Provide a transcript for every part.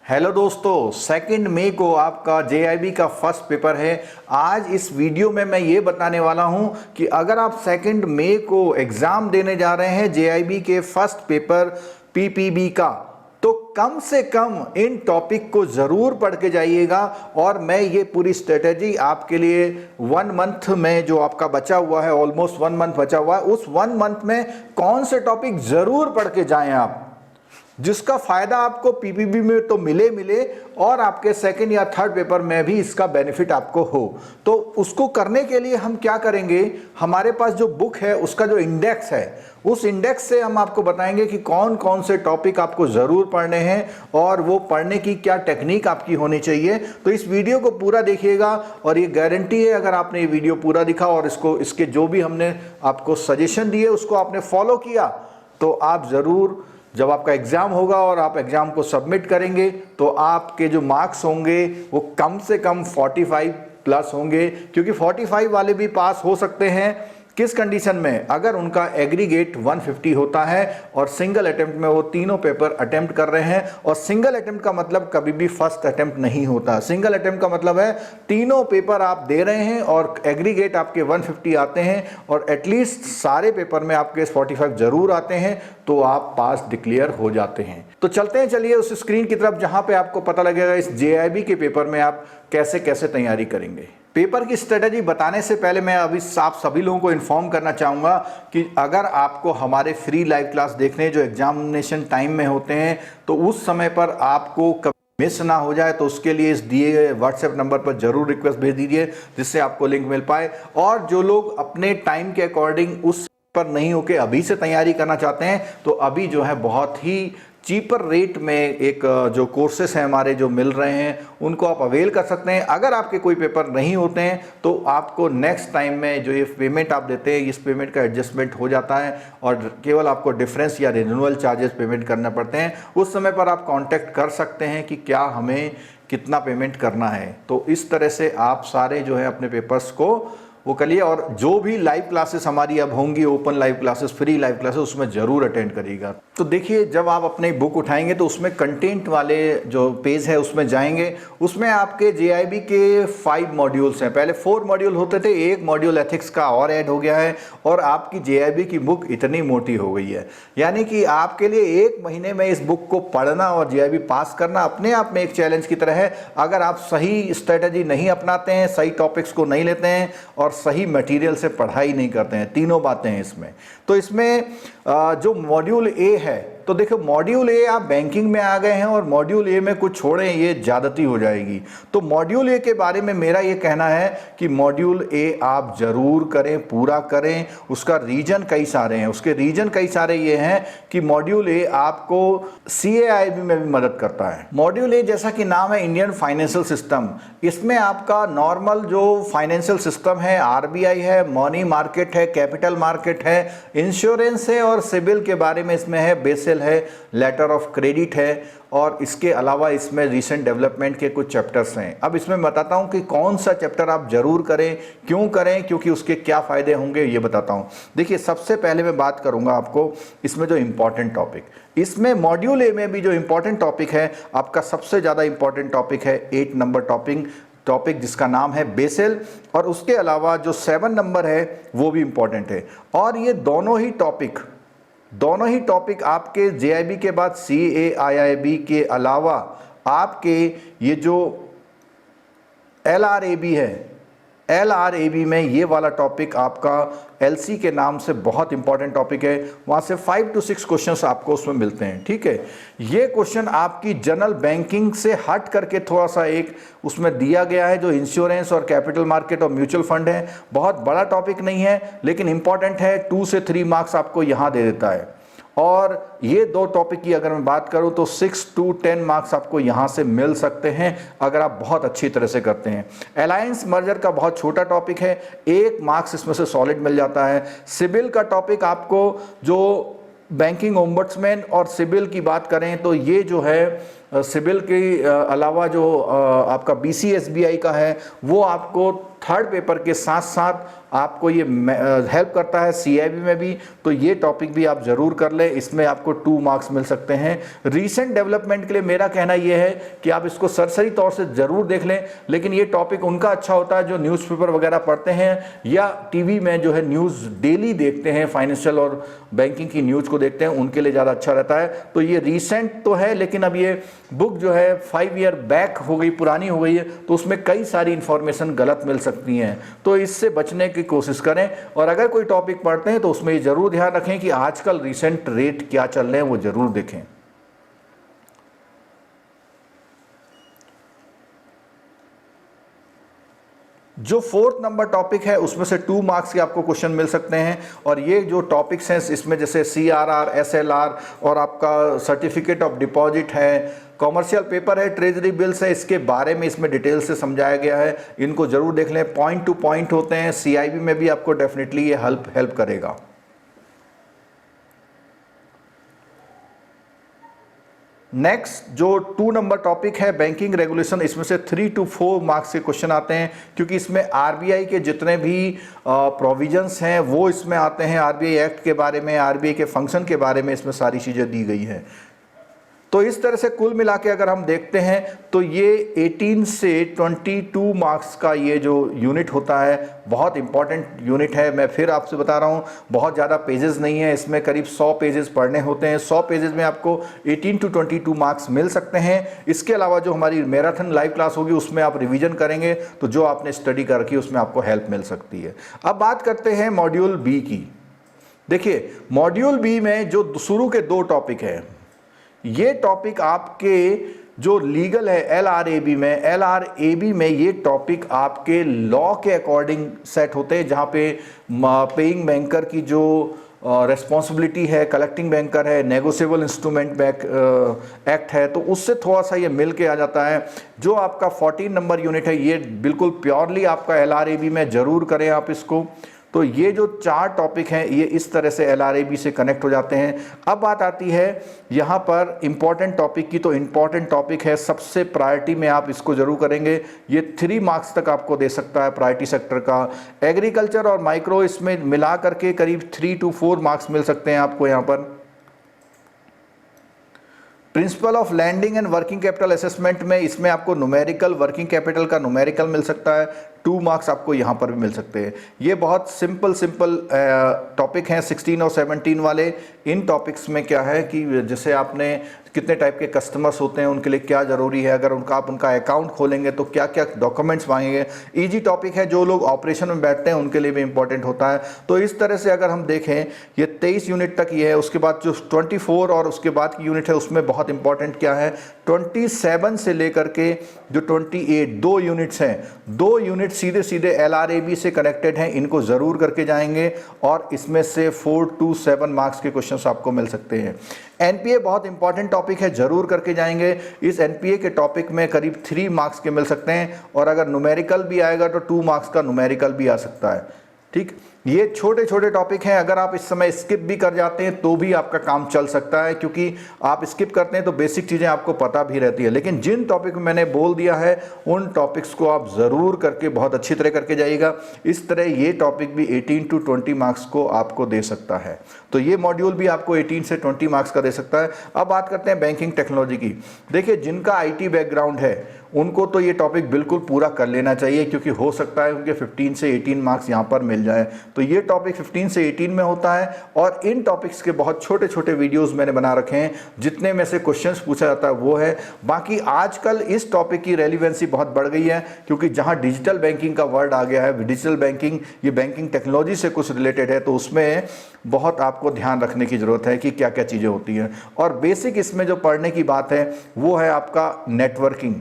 Hello दोस्तों, 2 मई को आपका जेआईबी का फर्स्ट पेपर है। आज इस वीडियो में मैं ये बताने वाला हूं कि अगर आप 2 मई को एग्ज़ाम देने जा रहे हैं जेआईबी के फर्स्ट पेपर पीपीबी का, तो कम से कम इन टॉपिक को ज़रूर पढ़ के जाइएगा। और मैं ये पूरी स्ट्रेटेजी आपके लिए 1 मंथ में जो आपका बचा हुआ है, ऑलमोस्ट 1 मंथ बचा हुआ है, उस 1 मंथ में कौन से टॉपिक ज़रूर पढ़ के जाएं आप, जिसका फायदा आपको पीपीबी में तो मिले और आपके सेकंड या थर्ड पेपर में भी इसका बेनिफिट आपको हो। तो उसको करने के लिए हम क्या करेंगे, हमारे पास जो बुक है उसका जो इंडेक्स है, उस इंडेक्स से हम आपको बताएंगे कि कौन कौन से टॉपिक आपको ज़रूर पढ़ने हैं और वो पढ़ने की क्या टेक्निक आपकी होनी चाहिए। तो इस वीडियो को पूरा देखिएगा और ये गारंटी है, अगर आपने ये वीडियो पूरा दिखा और इसके जो भी हमने आपको सजेशन दिए उसको आपने फॉलो किया, तो आप ज़रूर जब आपका एग्ज़ाम होगा और आप एग्ज़ाम को सबमिट करेंगे तो आपके जो मार्क्स होंगे वो कम से कम 45 प्लस होंगे। क्योंकि 45 वाले भी पास हो सकते हैं किस कंडीशन में, अगर उनका एग्रीगेट 150 होता है और सिंगल अटेम्प्ट में वो तीनों पेपर अटेम्प्ट कर रहे हैं। और सिंगल अटेम्प्ट का मतलब कभी भी फर्स्ट अटेम्प्ट नहीं होता। सिंगल अटेम्प्ट का मतलब है तीनों पेपर आप दे रहे हैं और एग्रीगेट आपके 150 आते हैं और एटलीस्ट सारे पेपर में आपके 45 जरूर आते हैं, तो आप पास डिक्लेयर हो जाते हैं। तो चलते हैं, चलिए उस स्क्रीन की तरफ जहां पे आपको पता लगेगा इस जेआईबी के पेपर में आप कैसे कैसे तैयारी करेंगे। पेपर की स्ट्रेटजी बताने से पहले मैं अभी आप सभी लोगों को इन्फॉर्म करना चाहूँगा कि अगर आपको हमारे फ्री लाइव क्लास देखने हैं जो एग्जामिनेशन टाइम में होते हैं, तो उस समय पर आपको मिस ना हो जाए, तो उसके लिए इस दिए गए व्हाट्सएप नंबर पर जरूर रिक्वेस्ट भेज दीजिए जिससे आपको लिंक मिल पाए। और जो लोग अपने टाइम के अकॉर्डिंग उस पर नहीं होके अभी से तैयारी करना चाहते हैं, तो अभी जो है बहुत ही चीपर रेट में एक जो कोर्सेस हैं हमारे जो मिल रहे हैं उनको आप अवेल कर सकते हैं। अगर आपके कोई पेपर नहीं होते हैं तो आपको नेक्स्ट टाइम में जो ये पेमेंट आप देते हैं, इस पेमेंट का एडजस्टमेंट हो जाता है और केवल आपको डिफरेंस या रिन्यूअल चार्जेस पेमेंट करना पड़ते हैं। उस समय पर आप कांटेक्ट कर सकते हैं कि क्या हमें कितना पेमेंट करना है। तो इस तरह से आप सारे जो है अपने पेपर्स को वो करिए। और जो भी लाइव क्लासेस हमारी अब होंगी, open live classes, free live classes, उसमें ज़रूर अटेंड करिएगा। तो देखिए, जब आप अपनी बुक उठाएंगे तो उसमें कंटेंट वाले जो पेज है उसमें जाएंगे। उसमें आपके जेआईबी के 5 मॉड्यूल्स हैं। पहले 4 मॉड्यूल होते थे, एक मॉड्यूल एथिक्स का और ऐड हो गया है और आपकी जेआईबी की बुक इतनी मोटी हो गई है, यानी कि आपके लिए 1 महीने में इस बुक को पढ़ना और जेआईबी पास करना अपने आप में एक चैलेंज की तरह है। अगर आप सही स्ट्रेटजी नहीं अपनाते हैं, सही टॉपिक्स को नहीं लेते हैं और सही मटेरियल से पढ़ाई नहीं करते हैं, तीनों बातें हैं इसमें। तो इसमें जो मॉड्यूल ए है, तो देखो मॉड्यूल ए आप बैंकिंग में आ गए हैं और मॉड्यूल ए में कुछ छोड़ें, ये ज्यादती हो जाएगी। तो मॉड्यूल ए के बारे में मेरा ये कहना है कि मॉड्यूल ए आप जरूर करें, पूरा करें। उसका रीजन कई सारे हैं, उसके रीजन कई सारे ये हैं कि मॉड्यूल ए आपको CAIB में भी मदद करता है। मॉड्यूल ए जैसा कि नाम है इंडियन फाइनेंशियल सिस्टम, इसमें आपका नॉर्मल जो फाइनेंशियल सिस्टम है, RBI है, मनी मार्केट है, कैपिटल मार्केट है, इंश्योरेंस है और सिविल के बारे में इसमें है, बेसिल है, लेटर ऑफ क्रेडिट है और इसके अलावा इसमें रीसेंट डेवलपमेंट के कुछ चैप्टर्स हैं। अब इसमें बताता हूं कि कौन सा चैप्टर आप जरूर करें, क्यों करें, क्योंकि उसके क्या फायदे होंगे ये बताता हूं। देखिए, सबसे पहले मैं बात करूंगा आपको इसमें जो इंपॉर्टेंट टॉपिक, इसमें मॉड्यूल ए में भी जो इंपॉर्टेंट टॉपिक है, आपका सबसे ज़्यादा इंपॉर्टेंट टॉपिक है 8 नंबर टॉपिक जिसका नाम है बेसेल। और उसके अलावा जो 7 नंबर है वो भी इंपॉर्टेंट है। और ये दोनों ही टॉपिक आपके जेआईबी के बाद CAIB के अलावा आपके ये जो LRAB है, LRAB में ये वाला टॉपिक आपका LC के नाम से बहुत इंपॉर्टेंट टॉपिक है। वहाँ से 5 to 6 क्वेश्चंस आपको उसमें मिलते हैं, ठीक है। ये क्वेश्चन आपकी जनरल बैंकिंग से हट करके थोड़ा सा एक उसमें दिया गया है, जो इंश्योरेंस और कैपिटल मार्केट और म्यूचुअल फंड है। बहुत बड़ा टॉपिक नहीं है लेकिन इंपॉर्टेंट है, 2 से 3 मार्क्स आपको यहाँ दे देता है। और ये 2 टॉपिक की अगर मैं बात करूं तो 6 to 10 मार्क्स आपको यहां से मिल सकते हैं अगर आप बहुत अच्छी तरह से करते हैं। अलायंस मर्जर का बहुत छोटा टॉपिक है, 1 मार्क्स इसमें से सॉलिड मिल जाता है। सिविल का टॉपिक आपको जो बैंकिंग ओम्बड्समैन और सिविल की बात करें तो ये जो है सिविल के अलावा जो आपका BCSBI का है वो आपको थर्ड पेपर के साथ साथ आपको ये हेल्प करता है सीआईबी में भी, तो ये टॉपिक भी आप जरूर कर लें, इसमें आपको 2 मार्क्स मिल सकते हैं। रीसेंट डेवलपमेंट के लिए मेरा कहना यह है कि आप इसको सरसरी तौर से जरूर देख लें, लेकिन ये टॉपिक उनका अच्छा होता है जो न्यूज़पेपर वगैरह पढ़ते हैं या टीवी में जो है न्यूज़ डेली देखते हैं, फाइनेंशियल और बैंकिंग की न्यूज़ को देखते हैं, उनके लिए ज़्यादा अच्छा रहता है। तो ये रीसेंट तो है, लेकिन अब ये बुक जो है 5 ईयर बैक हो गई, पुरानी हो गई है, तो उसमें कई सारी इंफॉर्मेशन गलत मिल सकती हैं, तो इससे बचने की कोशिश करें। और अगर कोई टॉपिक पढ़ते हैं तो उसमें ये जरूर ध्यान रखें कि आजकल रिसेंट रेट क्या चल रहे हैं, वो जरूर देखें। जो 4th नंबर टॉपिक है उसमें से 2 मार्क्स के आपको क्वेश्चन मिल सकते हैं, और ये जो टॉपिक्स हैं इसमें जैसे CRR, SLR और आपका सर्टिफिकेट ऑफ डिपॉजिट है, कॉमर्शियल पेपर है, ट्रेजरी बिल्स है, इसके बारे में इसमें डिटेल से समझाया गया है, इनको जरूर देख लें। पॉइंट टू पॉइंट होते हैं, CIB में भी आपको डेफिनेटली ये हेल्प करेगा। नेक्स्ट जो 2 नंबर टॉपिक है बैंकिंग रेगुलेशन, इसमें से 3 to 4 मार्क्स के क्वेश्चन आते हैं, क्योंकि इसमें RBI के जितने भी प्रोविजंस हैं वो इसमें आते हैं, RBI एक्ट के बारे में, RBI के फंक्शन के बारे में इसमें सारी चीज़ें दी गई हैं। तो इस तरह से कुल मिला के अगर हम देखते हैं तो ये 18 से 22 मार्क्स का ये जो यूनिट होता है बहुत इंपॉर्टेंट यूनिट है। मैं फिर आपसे बता रहा हूँ, बहुत ज़्यादा पेजेस नहीं है, इसमें करीब 100 पेजेस पढ़ने होते हैं। 100 पेजेस में आपको 18 to 22 मार्क्स मिल सकते हैं। इसके अलावा जो हमारी मैराथन लाइव क्लास होगी उसमें आप रिविजन करेंगे तो जो आपने स्टडी कर रखी है उसमें आपको हेल्प मिल सकती है। अब बात करते हैं मॉड्यूल बी की। देखिए मॉड्यूल बी में जो शुरू के 2 टॉपिक हैं, ये टॉपिक आपके जो लीगल है LRAB में ये टॉपिक आपके लॉ के अकॉर्डिंग सेट होते हैं, जहाँ पे पेइंग बैंकर की जो रेस्पॉन्सिबिलिटी है, कलेक्टिंग बैंकर है, नेगोशिएबल इंस्ट्रूमेंट एक्ट है, तो उससे थोड़ा सा ये मिल के आ जाता है। जो आपका 14 नंबर यूनिट है ये बिल्कुल प्योरली आपका LRAB में जरूर करें आप इसको। तो ये जो 4 टॉपिक हैं ये इस तरह से LRAB से कनेक्ट हो जाते हैं। अब बात आती है यहाँ पर इंपॉर्टेंट टॉपिक की, तो इंपॉर्टेंट टॉपिक है सबसे प्रायोरिटी में आप इसको जरूर करेंगे। ये 3 मार्क्स तक आपको दे सकता है प्रायोरिटी सेक्टर का। एग्रीकल्चर और माइक्रो इसमें मिला करके करीब 3 to 4 मार्क्स मिल सकते हैं आपको यहाँ पर। Principal of lending and working capital assessment में इसमें आपको न्यूमेरिकल, वर्किंग कैपिटल का न्यूमेरिकल मिल सकता है, 2 मार्क्स आपको यहाँ पर भी मिल सकते हैं। ये बहुत सिंपल टॉपिक हैं 16 और 17 वाले। इन टॉपिक्स में क्या है कि जैसे आपने कितने टाइप के कस्टमर्स होते हैं, उनके लिए क्या ज़रूरी है, अगर आप उनका अकाउंट खोलेंगे तो क्या क्या डॉक्यूमेंट्स मांगेंगे। ईजी टॉपिक है, जो लोग ऑपरेशन में बैठते हैं उनके लिए भी इंपॉर्टेंट होता है। तो इस तरह से अगर हम देखें ये 23 यूनिट तक ये है। उसके बाद जो 24 और उसके बाद की यूनिट है उसमें बहुत इंपॉर्टेंट क्या है, 27 से लेकर के जो 28 2 यूनिट्स हैं, 2 यूनिट सीधे LRAB से कनेक्टेड हैं, इनको ज़रूर करके जाएंगे और इसमें से 4 to 7 मार्क्स के क्वेश्चंस आपको मिल सकते हैं। NPA बहुत इंपॉर्टेंट टॉपिक है, जरूर करके जाएंगे। इस NPA के टॉपिक में करीब 3 मार्क्स के मिल सकते हैं, और अगर न्यूमेरिकल भी आएगा तो 2 मार्क्स का न्यूमेरिकल भी आ सकता है। ठीक, ये छोटे छोटे टॉपिक हैं, अगर आप इस समय स्किप भी कर जाते हैं तो भी आपका काम चल सकता है, क्योंकि आप स्किप करते हैं तो बेसिक चीज़ें आपको पता भी रहती है। लेकिन जिन टॉपिक में मैंने बोल दिया है उन टॉपिक्स को आप ज़रूर करके बहुत अच्छी तरह करके जाइएगा। इस तरह ये टॉपिक भी 18 to 20 मार्क्स को आपको दे सकता है। तो ये मॉड्यूल भी आपको 18 से 20 मार्क्स का दे सकता है। अब बात करते हैं बैंकिंग टेक्नोलॉजी की। देखिए जिनका IT बैकग्राउंड है उनको तो ये टॉपिक बिल्कुल पूरा कर लेना चाहिए, क्योंकि हो सकता है उनके 15 से 18 मार्क्स यहाँ पर मिल जाए। तो ये टॉपिक 15 से 18 में होता है, और इन टॉपिक्स के बहुत छोटे छोटे वीडियोस मैंने बना रखे हैं, जितने में से क्वेश्चंस पूछा जाता है वो है। बाकी आजकल इस टॉपिक की रेलिवेंसी बहुत बढ़ गई है, क्योंकि जहाँ डिजिटल बैंकिंग का वर्ड आ गया है, डिजिटल बैंकिंग ये बैंकिंग टेक्नोलॉजी से कुछ रिलेटेड है, तो उसमें बहुत आपको ध्यान रखने की ज़रूरत है कि क्या क्या चीज़ें होती हैं। और बेसिक इसमें जो पढ़ने की बात है वो है आपका नेटवर्किंग।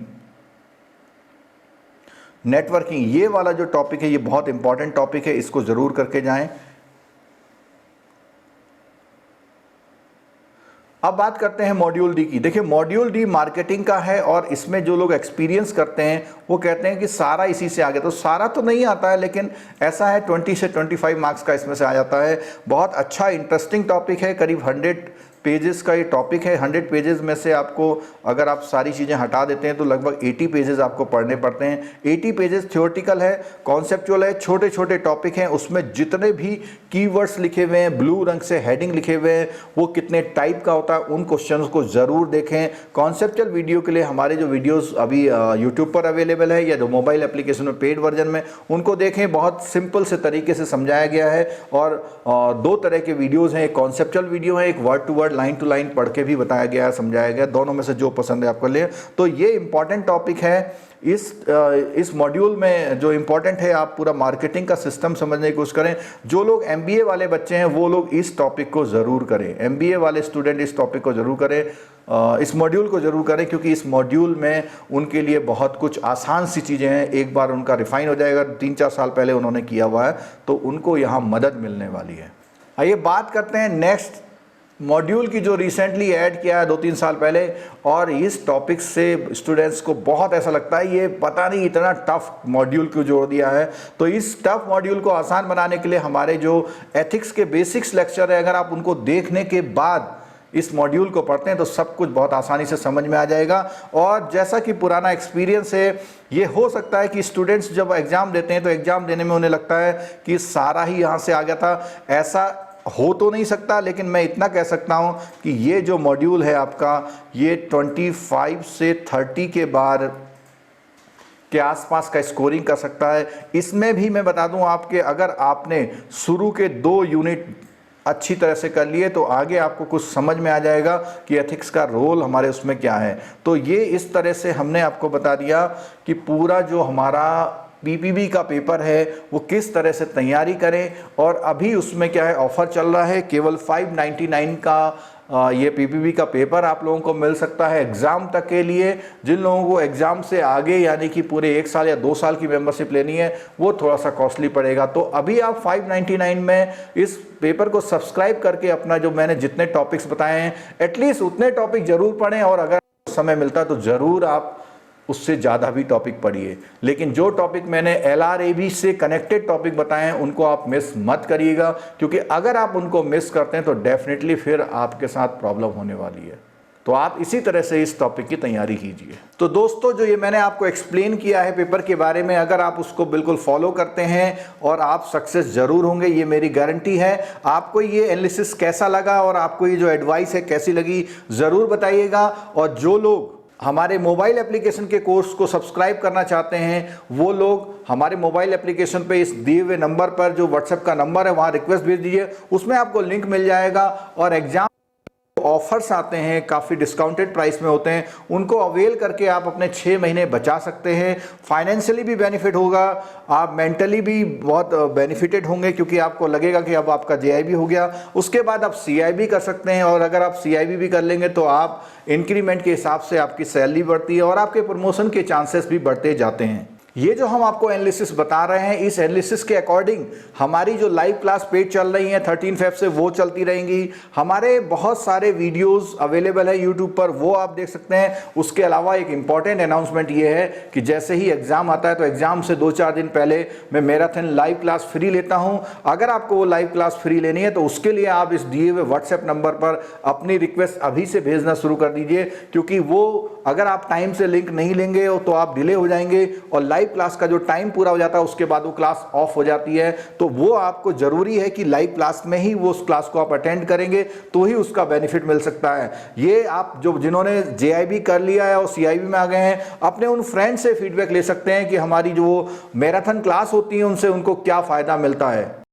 ये वाला जो टॉपिक है ये बहुत इंपॉर्टेंट टॉपिक है, इसको जरूर करके जाएं। अब बात करते हैं मॉड्यूल डी की। देखिए मॉड्यूल डी मार्केटिंग का है, और इसमें जो लोग एक्सपीरियंस करते हैं वो कहते हैं कि सारा इसी से आ गया। तो सारा तो नहीं आता है, लेकिन ऐसा है 20 से 25 मार्क्स का इसमें से आ जाता है। बहुत अच्छा इंटरेस्टिंग टॉपिक है, करीब 100 पेजेस का ये टॉपिक है। 100 पेजेस में से आपको अगर आप सारी चीज़ें हटा देते हैं तो लगभग 80 पेजेस आपको पढ़ने पड़ते हैं। 80 पेजेस थ्योरेटिकल है, कॉन्सेप्चुअल है, छोटे छोटे टॉपिक हैं, उसमें जितने भी कीवर्ड्स लिखे हुए हैं, ब्लू रंग से हेडिंग लिखे हुए हैं, वो कितने टाइप का होता है, उन क्वेश्चंस को ज़रूर देखें। कॉन्सेप्चुअल वीडियो के लिए हमारे जो वीडियोस अभी यूट्यूब पर अवेलेबल है या जो मोबाइल एप्लीकेशन में पेड वर्जन में, उनको देखें। बहुत सिंपल से तरीके से समझाया गया है और 2 तरह के वीडियोज़ हैं, एक कॉन्सेप्चुअल वीडियो है, एक word to word line to line पढ़ के भी बताया गया है, समझाया गया। दोनों में से जो पसंद है आपको ले। तो ये इंपॉर्टेंट टॉपिक है। इस मॉड्यूल में जो इम्पोर्टेंट है, आप पूरा मार्केटिंग का सिस्टम समझने की कोशिश करें। जो लोग MBA वाले बच्चे हैं वो लोग इस टॉपिक को ज़रूर करें। MBA वाले स्टूडेंट इस टॉपिक को ज़रूर करें, इस मॉड्यूल को ज़रूर करें, क्योंकि इस मॉड्यूल में उनके लिए बहुत कुछ आसान सी चीज़ें हैं। एक बार उनका रिफाइन हो जाएगा, 3-4 साल पहले उन्होंने किया हुआ है, तो उनको यहाँ मदद मिलने वाली है। आइए बात करते हैं नेक्स्ट मॉड्यूल की, जो रिसेंटली ऐड किया है 2-3 साल पहले। और इस टॉपिक से स्टूडेंट्स को बहुत ऐसा लगता है ये पता नहीं इतना टफ मॉड्यूल क्यों जोड़ दिया है। तो इस टफ मॉड्यूल को आसान बनाने के लिए हमारे जो एथिक्स के बेसिक्स लेक्चर है, अगर आप उनको देखने के बाद इस मॉड्यूल को पढ़ते हैं तो सब कुछ बहुत आसानी से समझ में आ जाएगा। और जैसा कि पुराना एक्सपीरियंस है, ये हो सकता है कि स्टूडेंट्स जब एग्ज़ाम देते हैं तो एग्ज़ाम देने में उन्हें लगता है कि सारा ही यहाँ से आ गया था। ऐसा हो तो नहीं सकता, लेकिन मैं इतना कह सकता हूँ कि ये जो मॉड्यूल है आपका, ये 25 से 30 के बार के आसपास का स्कोरिंग कर सकता है। इसमें भी मैं बता दूं आपके, अगर आपने शुरू के 2 यूनिट अच्छी तरह से कर लिए तो आगे आपको कुछ समझ में आ जाएगा कि एथिक्स का रोल हमारे उसमें क्या है। तो ये इस तरह से हमने आपको बता दिया कि पूरा जो हमारा PPB का पेपर है वो किस तरह से तैयारी करें। और अभी उसमें क्या है, ऑफ़र चल रहा है, केवल 599 का ये PPB का पेपर आप लोगों को मिल सकता है एग्ज़ाम तक के लिए। जिन लोगों को एग्ज़ाम से आगे यानी कि पूरे 1 साल या 2 साल की मेंबरशिप लेनी है वो थोड़ा सा कॉस्टली पड़ेगा। तो अभी आप 599 में इस पेपर को सब्सक्राइब करके अपना जो मैंने जितने टॉपिक्स बताए हैं एटलीस्ट उतने टॉपिक ज़रूर पढ़ें, और अगर समय मिलता तो ज़रूर आप उससे ज़्यादा भी टॉपिक पढ़िए। लेकिन जो टॉपिक मैंने LRAB से कनेक्टेड टॉपिक बताए हैं उनको आप मिस मत करिएगा, क्योंकि अगर आप उनको मिस करते हैं तो डेफिनेटली फिर आपके साथ प्रॉब्लम होने वाली है। तो आप इसी तरह से इस टॉपिक की तैयारी कीजिए। तो दोस्तों, जो ये मैंने आपको एक्सप्लेन किया है पेपर के बारे में, अगर आप उसको बिल्कुल फॉलो करते हैं और आप सक्सेस ज़रूर होंगे, ये मेरी गारंटी है। आपको ये एनालिसिस कैसा लगा और आपको ये जो एडवाइस है कैसी लगी ज़रूर बताइएगा। और जो लोग हमारे मोबाइल एप्लीकेशन के कोर्स को सब्सक्राइब करना चाहते हैं वो लोग हमारे मोबाइल एप्लीकेशन पे इस दिए हुए नंबर पर, जो व्हाट्सएप का नंबर है, वहाँ रिक्वेस्ट भेज दीजिए, उसमें आपको लिंक मिल जाएगा। और एग्जाम ऑफर्स आते हैं, काफ़ी डिस्काउंटेड प्राइस में होते हैं, उनको अवेल करके आप अपने 6 महीने बचा सकते हैं। फाइनेंशियली भी बेनिफिट होगा, आप मेंटली भी बहुत बेनिफिटेड होंगे, क्योंकि आपको लगेगा कि अब आपका JIB हो गया। उसके बाद आप CIB कर सकते हैं, और अगर आप CIB भी कर लेंगे तो आप इंक्रीमेंट के हिसाब से आपकी सैलरी बढ़ती है और आपके प्रमोशन के चांसेस भी बढ़ते जाते हैं। ये जो हम आपको एनालिसिस बता रहे हैं, इस एनालिसिस के अकॉर्डिंग हमारी जो लाइव क्लास पेज चल रही है 13 फेब से, वो चलती रहेंगी। हमारे बहुत सारे वीडियोस अवेलेबल है यूट्यूब पर, वो आप देख सकते हैं। उसके अलावा एक इम्पॉर्टेंट अनाउंसमेंट ये है कि जैसे ही एग्जाम आता है तो एग्जाम से 2-4 दिन पहले मैं मैराथन लाइव क्लास फ्री लेता हूं। अगर आपको वो लाइव क्लास फ्री लेनी है तो उसके लिए आप इस दिए हुए व्हाट्सएप नंबर पर अपनी रिक्वेस्ट अभी से भेजना शुरू कर दीजिए, क्योंकि वो अगर आप टाइम से लिंक नहीं लेंगे तो आप डिले हो जाएंगे, और लाइव क्लास का जो टाइम पूरा हो जाता है उसके बाद वो क्लास ऑफ हो जाती है। तो वो आपको जरूरी है कि लाइव क्लास में ही वो उस क्लास को आप अटेंड करेंगे तो ही उसका बेनिफिट मिल सकता है। ये आप जो जिन्होंने JIB कर लिया है और CIB में आ गए हैं, अपने उन फ्रेंड से फीडबैक ले सकते हैं कि हमारी जो मैराथन क्लास होती है उनसे उनको क्या फायदा मिलता है।